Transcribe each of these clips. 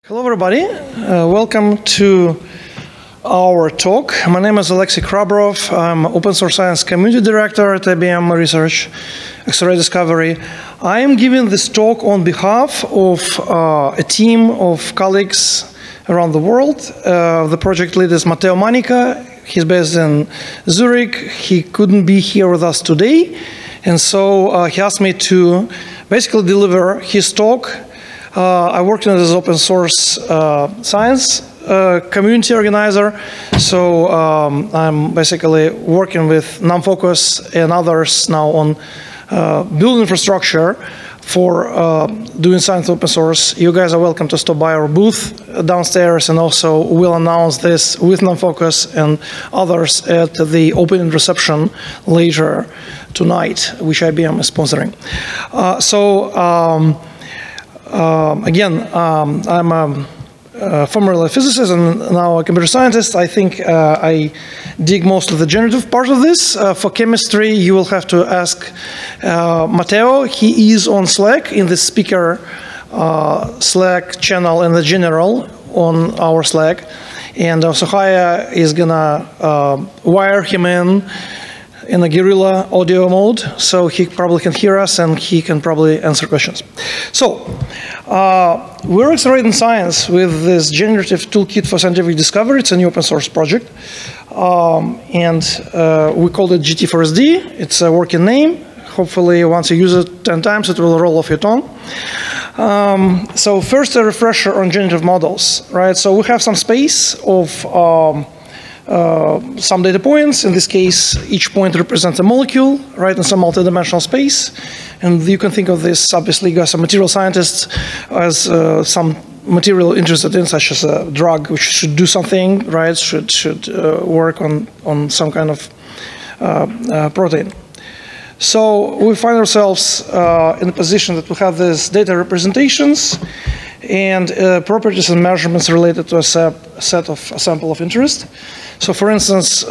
Hello, everybody. Welcome to our talk. My name is Alexy Khrabrov. I'm Open Source Science Community Director at IBM Research Accelerated Discovery. I am giving this talk on behalf of a team of colleagues around the world. The project lead is Matteo Manica. He's based in Zurich. He couldn't be here with us today, and so he asked me to basically deliver his talk. I worked as open source science community organizer, so I'm basically working with NumFocus and others now on building infrastructure for doing science open source. You guys are welcome to stop by our booth downstairs, and also we'll announce this with NumFocus and others at the open reception later tonight, which IBM is sponsoring. Again, I'm a former physicist and now a computer scientist. I think I dig most of the generative part of this. For chemistry, you will have to ask Matteo. He is on Slack in the speaker Slack channel and the general on our Slack. And Sohaya is going to wire him in a guerrilla audio mode, so he probably can hear us and he can probably answer questions. So, we're accelerating science with this generative toolkit for scientific discovery. It's a new open source project. And we called it GT4SD. It's a working name. Hopefully, once you use it 10 times, it will roll off your tongue. So first, a refresher on generative models, right? So we have some space of some data points. In this case, each point represents a molecule, right, in some multidimensional space. And you can think of this, obviously, as a material scientist as some material interested in, such as a drug, which should do something, right, should work on some kind of protein. So we find ourselves in a position that we have these data representations and properties and measurements related to a sample of interest. So for instance,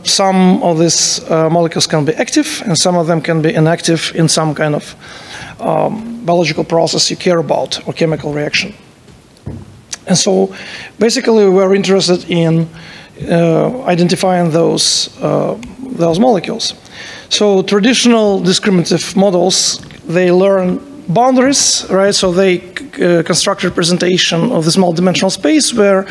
some of these molecules can be active and some of them can be inactive in some kind of biological process you care about or chemical reaction. And so basically we're interested in identifying those molecules. So traditional discriminative models, they learn boundaries, right? So they construct representation of this multidimensional space where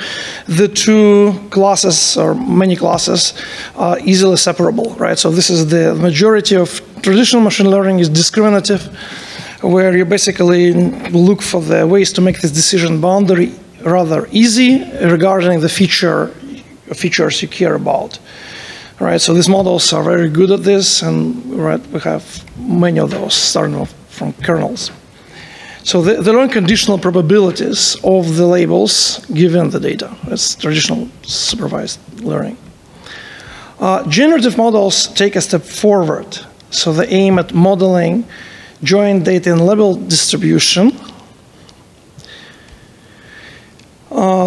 the two classes or many classes are easily separable, right? So this is the majority of traditional machine learning is discriminative, where you basically look for the ways to make this decision boundary rather easy regarding the features you care about. Right, so these models are very good at this, and right, we have many of those starting from kernels. So they learn conditional probabilities of the labels given the data. That's traditional supervised learning. Generative models take a step forward. So they aim at modeling joint data and label distribution.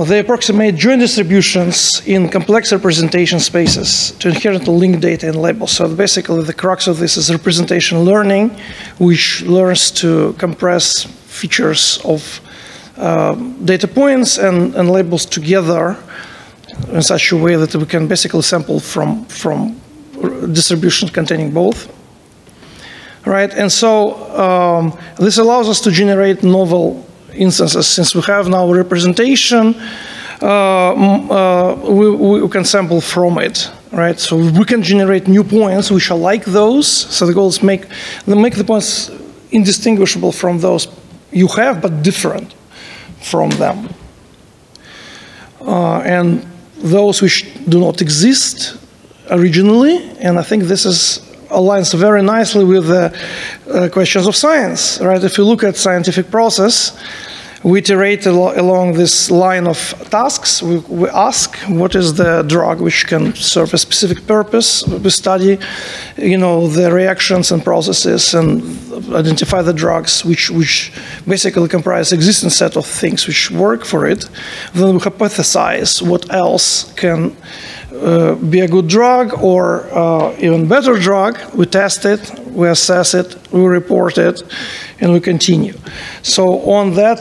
They approximate joint distributions in complex representation spaces to inherently link data and labels. So basically, the crux of this is representation learning, which learns to compress features of data points and labels together in such a way that we can basically sample from distributions containing both. Right, and so this allows us to generate novel instances. Since we have now representation, we can sample from it, right? So we can generate new points which are like those. So the goal is make the points indistinguishable from those you have, but different from them. And those which do not exist originally, and I think this aligns very nicely with the questions of science, right? If you look at scientific process, we iterate along this line of tasks. We ask, what is the drug which can serve a specific purpose? We study, the reactions and processes and identify the drugs which basically comprise existing set of things which work for it. Then we hypothesize what else can be a good drug or even better drug. We test it, we assess it, we report it, and we continue. So on that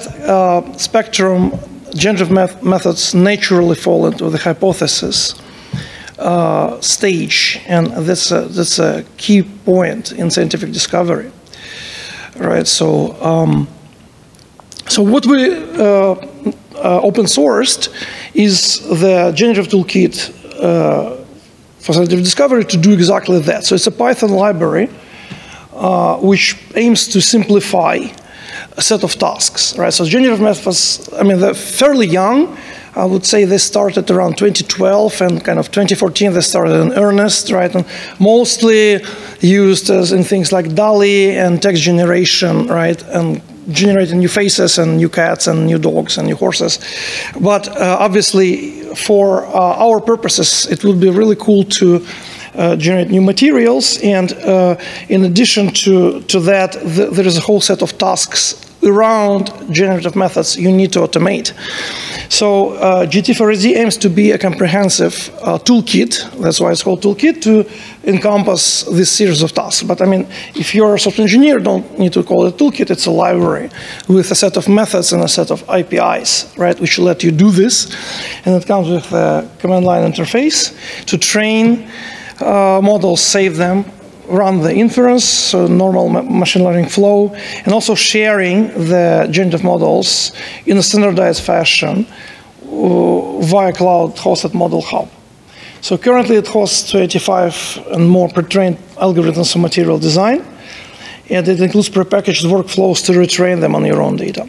spectrum, generative methods naturally fall into the hypothesis stage, and that's a key point in scientific discovery, right? So, what we open sourced is the Generative toolkit for scientific discovery to do exactly that. So it's a Python library which aims to simplify a set of tasks, right? So generative methods, I mean, they're fairly young. I would say they started around 2012, and kind of 2014 they started in earnest, right? And mostly used as in things like DALL-E and text generation, right? And generating new faces and new cats and new dogs and new horses. But obviously, for our purposes, it would be really cool to generate new materials. And in addition to that, there is a whole set of tasks around generative methods you need to automate. So GT4SD aims to be a comprehensive toolkit, that's why it's called toolkit, to encompass this series of tasks. But I mean, if you're a software engineer, don't need to call it a toolkit, it's a library with a set of methods and a set of APIs, right, which let you do this. And it comes with a command line interface to train models, save them, run the inference, so normal machine learning flow, and also sharing the generative models in a standardized fashion via cloud-hosted model hub. So currently it hosts 285 and more pre-trained algorithms for material design, and it includes prepackaged workflows to retrain them on your own data.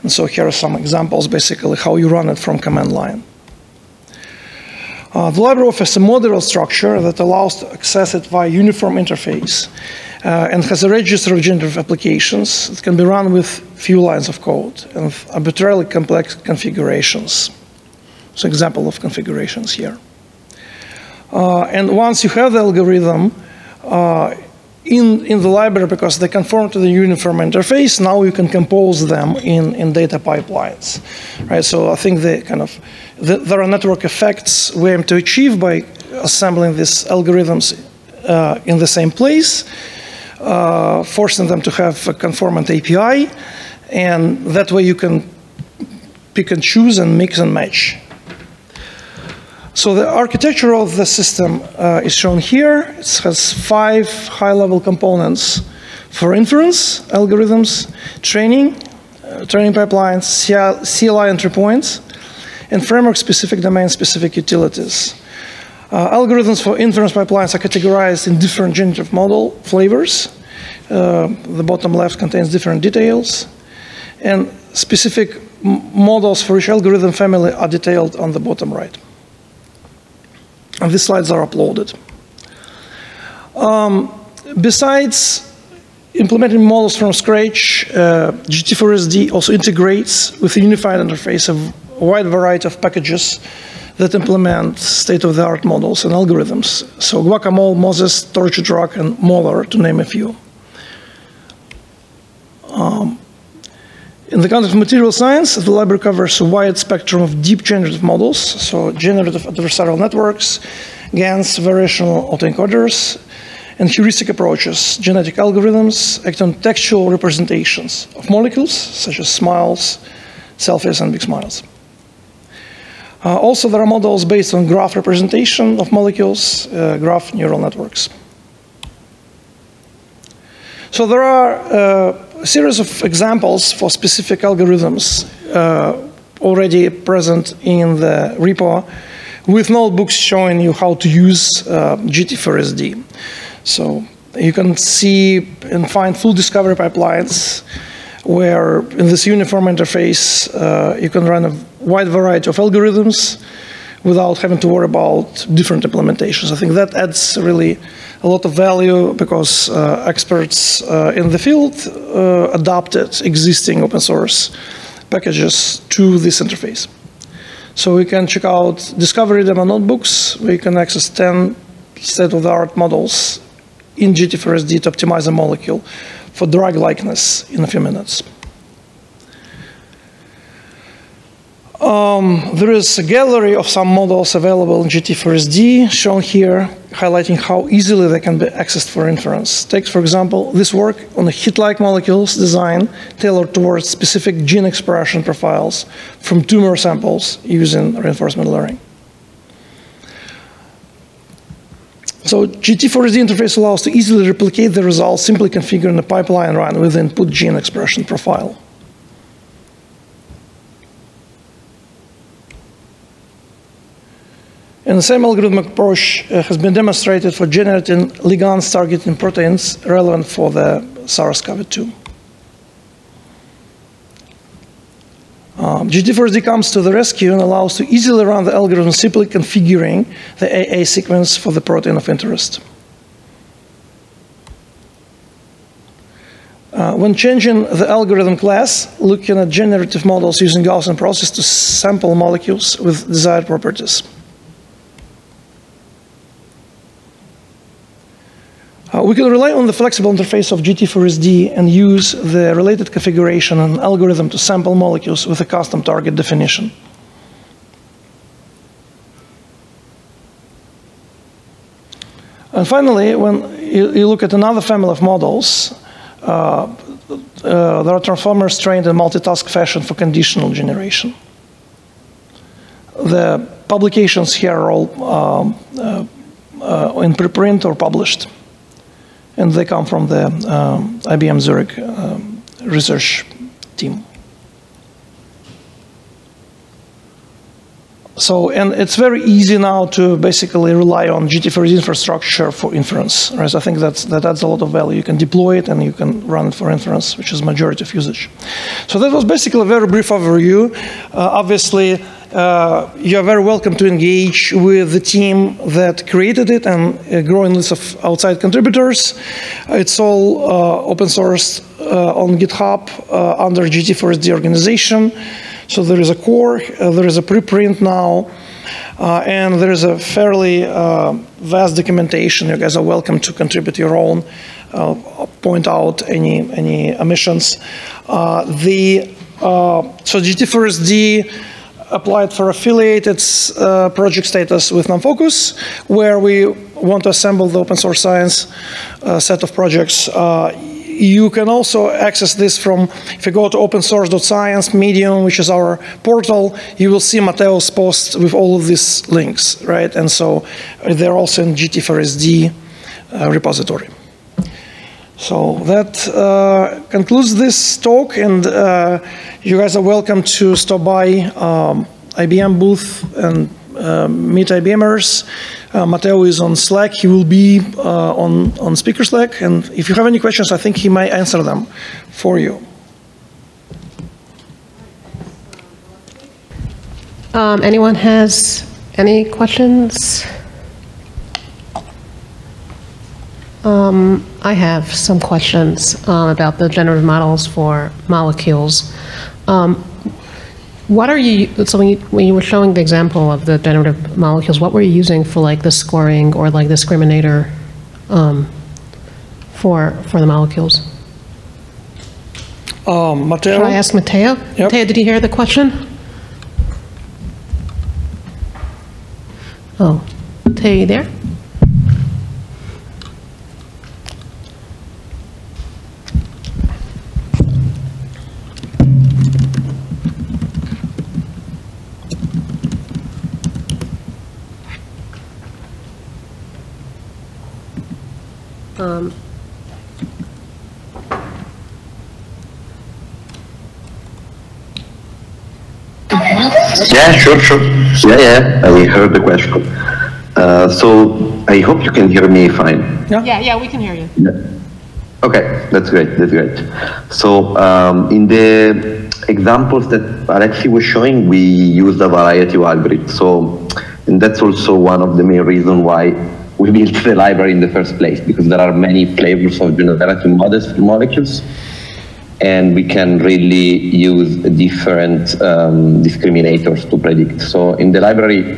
And so here are some examples, basically, how you run it from command line. The library offers a modular structure that allows to access it via uniform interface and has a register of generative applications that can be run with few lines of code and arbitrarily complex configurations. So example of configurations here. And once you have the algorithm in the library, because they conform to the uniform interface, now you can compose them in data pipelines, right? So I think there are network effects we aim to achieve by assembling these algorithms in the same place, forcing them to have a conformant API, and that way you can pick and choose and mix and match. So the architecture of the system is shown here. It has 5 high-level components for inference, algorithms, training pipelines, CLI entry points, and framework-specific, domain-specific utilities. Algorithms for inference pipelines are categorized in different generative model flavors. The bottom left contains different details. And specific models for each algorithm family are detailed on the bottom right. And these slides are uploaded. Besides implementing models from scratch, GT4SD also integrates with a unified interface a wide variety of packages that implement state-of-the-art models and algorithms. So Guacamole, Moses, Torch Truck, and Molar, to name a few. In the context of material science, the library covers a wide spectrum of deep generative models, so generative adversarial networks, GANs, variational autoencoders, and heuristic approaches, genetic algorithms, act on textual representations of molecules, such as smiles, selfies, and big smiles. Also, there are models based on graph representation of molecules, graph neural networks. So there are a series of examples for specific algorithms already present in the repo with notebooks showing you how to use GT4SD. So you can see and find full discovery pipelines where in this uniform interface you can run a wide variety of algorithms without having to worry about different implementations. I think that adds really a lot of value because experts in the field adapted existing open source packages to this interface. So we can check out discovery demo notebooks. We can access 10 state-of-the-art models in GT4SD to optimize a molecule for drug likeness in a few minutes. There is a gallery of some models available in GT4SD shown here. highlighting how easily they can be accessed for inference. Take, for example, this work on a hit-like molecules design tailored towards specific gene expression profiles from tumor samples using reinforcement learning. So GT4SD interface allows to easily replicate the results simply configuring a pipeline run with input gene expression profile. And the same algorithmic approach has been demonstrated for generating ligands targeting proteins relevant for the SARS-CoV-2. GT4SD comes to the rescue and allows to easily run the algorithm simply configuring the AA sequence for the protein of interest. When changing the algorithm class, looking at generative models using Gaussian process to sample molecules with desired properties. We can rely on the flexible interface of GT4SD and use the related configuration and algorithm to sample molecules with a custom target definition. And finally, when you look at another family of models, there are transformers trained in multitask fashion for conditional generation. The publications here are all in preprint or published. And they come from the IBM Zurich research team. So, and it's very easy now to basically rely on GT4SD infrastructure for inference. Right? So I think that adds a lot of value. You can deploy it and you can run it for inference, which is majority of usage. So that was basically a very brief overview. Obviously, you are very welcome to engage with the team that created it and a growing list of outside contributors. It's all open sourced on GitHub under GT4SD organization. So there is a core, there is a preprint now, and there is a fairly vast documentation. You guys are welcome to contribute your own, point out any omissions. So GT4SD applied for affiliate its project status with non-focus, where we want to assemble the open source science set of projects. You can also access this from, if you go to opensource.science Medium, which is our portal, you will see Mateo's posts with all of these links, right? And so they're also in GT4SD repository. So that concludes this talk, and you guys are welcome to stop by IBM booth and meet IBMers. Mateo is on Slack. He will be on speaker Slack, and if you have any questions, I think he might answer them for you. Anyone has any questions? I have some questions about the generative models for molecules. What are you, so when you were showing the example of the generative molecules, what were you using for like the scoring or like discriminator for the molecules? Mateo? Should I ask Mateo? Yep. Mateo, did you hear the question? Oh, Mateo, you there? Yeah, sure. Yeah, I heard the question. So I hope you can hear me fine. Yeah, we can hear you. Yeah. Okay, that's great. So in the examples that Alexy was showing, we used a variety of algorithms. So, and that's also one of the main reasons why we built the library in the first place, because there are many flavors of generative models for molecules, and we can really use different discriminators to predict. So in the library,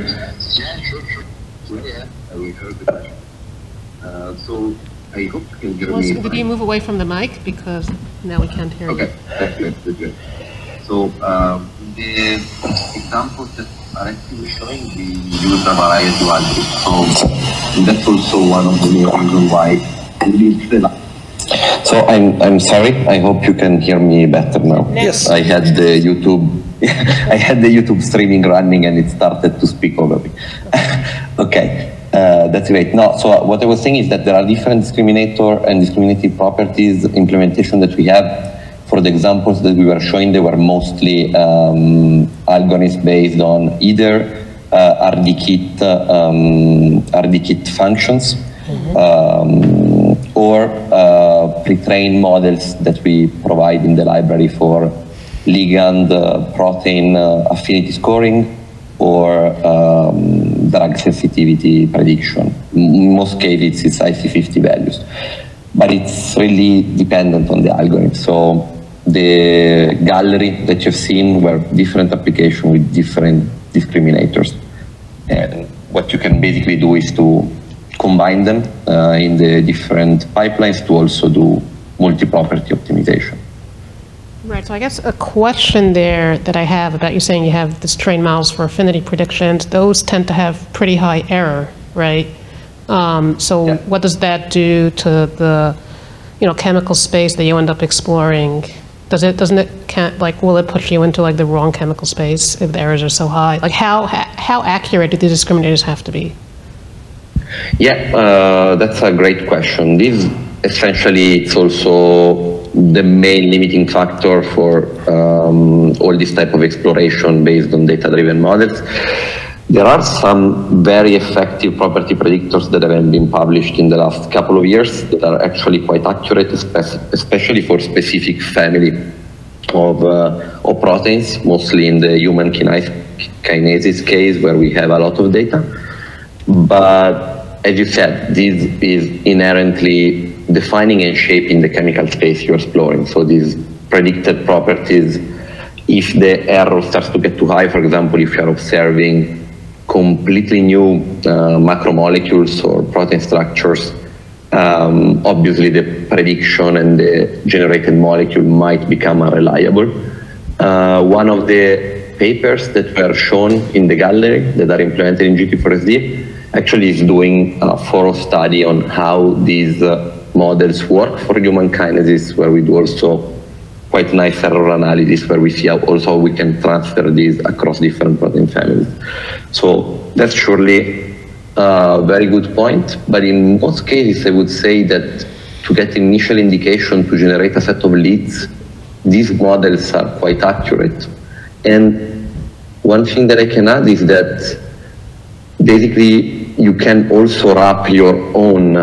so I hope you can hear me. Did you move away from the mic, because now we can't hear you? Okay, that's good. So the examples that Alexy was showing, we use a variety of algorithms. So that's also one of the main reasons why we use the. So I'm sorry. I hope you can hear me better now. Yes. I had the YouTube I had the YouTube streaming running and it started to speak over me. Okay. That's great. No, so what I was saying is that there are different discriminator and discriminative properties implementation that we have. For the examples that we were showing, they were mostly algorithms based on either RDKit functions or pre-trained models that we provide in the library for ligand, protein affinity scoring, or drug sensitivity prediction. In most cases, it's IC50 values. But it's really dependent on the algorithm. So the gallery that you've seen were different applications with different discriminators. And what you can basically do is to combine them in the different pipelines to also do multi-property optimization. Right, so I guess a question there that I have about you saying you have this trained models for affinity predictions, those tend to have pretty high error, right? So what does that do to the, chemical space that you end up exploring? Will it push you into like the wrong chemical space if the errors are so high? Like how accurate do the discriminators have to be? Yeah, that's a great question. This essentially it's also the main limiting factor for all this type of exploration based on data-driven models. There are some very effective property predictors that have been published in the last couple of years that are actually quite accurate, especially for specific family of proteins, mostly in the human kinases case where we have a lot of data. But as you said, this is inherently defining and shaping the chemical space you're exploring. So these predicted properties, if the error starts to get too high, for example, if you're observing completely new macromolecules or protein structures, obviously the prediction and the generated molecule might become unreliable. One of the papers that were shown in the gallery that are implemented in GT4SD actually is doing a thorough study on how these models work for human kinases, where we do also quite nice error analysis where we see how also we can transfer these across different protein families. So that's surely a very good point, but in most cases I would say that to get initial indication to generate a set of leads, these models are quite accurate. And one thing that I can add is that basically you can also wrap your own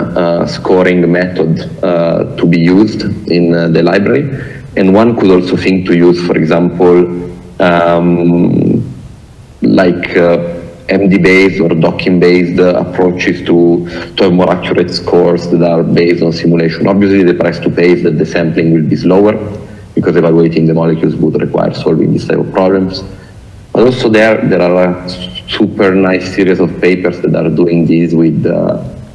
scoring method to be used in the library. And one could also think to use, for example, MD-based or docking-based approaches to have more accurate scores that are based on simulation. Obviously, the price to pay is that the sampling will be slower because evaluating the molecules would require solving this type of problems. But also there are a super nice series of papers that are doing this with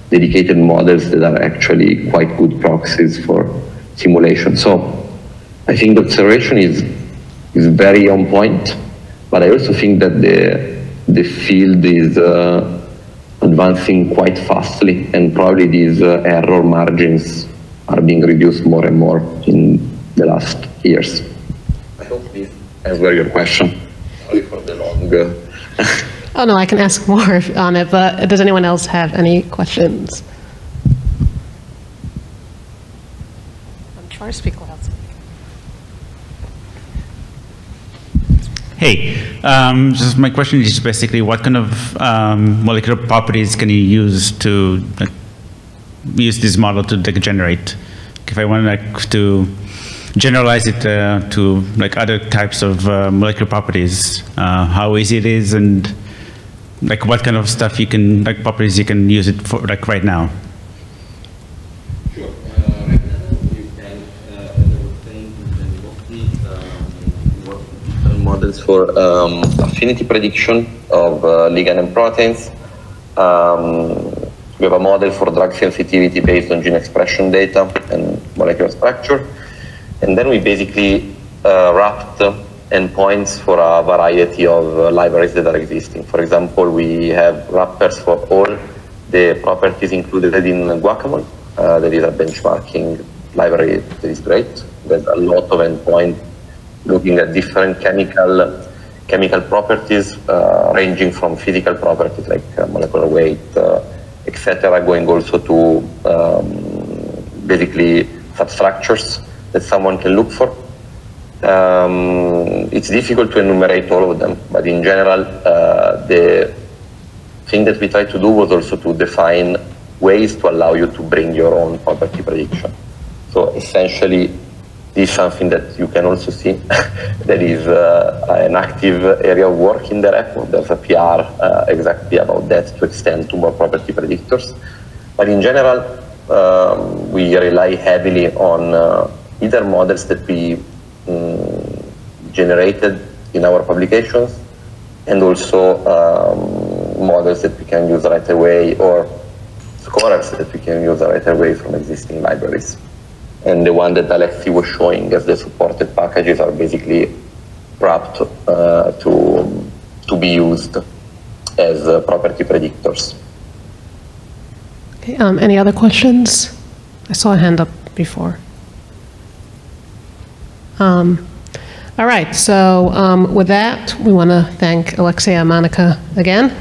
dedicated models that are actually quite good proxies for simulation. So I think the observation is very on point, but I also think that the field is advancing quite fastly, and probably these error margins are being reduced more and more in the last years. I hope this answers your question. Sorry for the long. Oh no, I can ask more on it, but does anyone else have any questions? I'm trying to speak loud. Hey, just my question is basically what kind of molecular properties can you use to use this model to generate? If I want to generalize it to other types of molecular properties, how easy it is, and what kind of stuff you can properties you can use it for right now. Sure. Right now you can, as I was saying, you can mostly work with different models for affinity prediction of ligand and proteins. We have a model for drug sensitivity based on gene expression data and molecular structure. And then we basically wrapped endpoints for a variety of libraries that are existing. For example, we have wrappers for all the properties included in Guacamole. There is a benchmarking library that is great. There's a lot of endpoints looking at different chemical properties, ranging from physical properties like molecular weight, etc., going also to basically substructures that someone can look for. It's difficult to enumerate all of them, but in general, the thing that we tried to do was also to define ways to allow you to bring your own property prediction. So essentially, this is something that you can also see. There is an active area of work in the repo. There's a PR exactly about that to extend to more property predictors. But in general, we rely heavily on either models that we generated in our publications, and also models that we can use right away, or scorers that we can use right away from existing libraries. And the one that Alexy was showing as the supported packages are basically wrapped to be used as property predictors. Okay, any other questions? I saw a hand up before. All right, so with that, we want to thank Alexy and Monica again.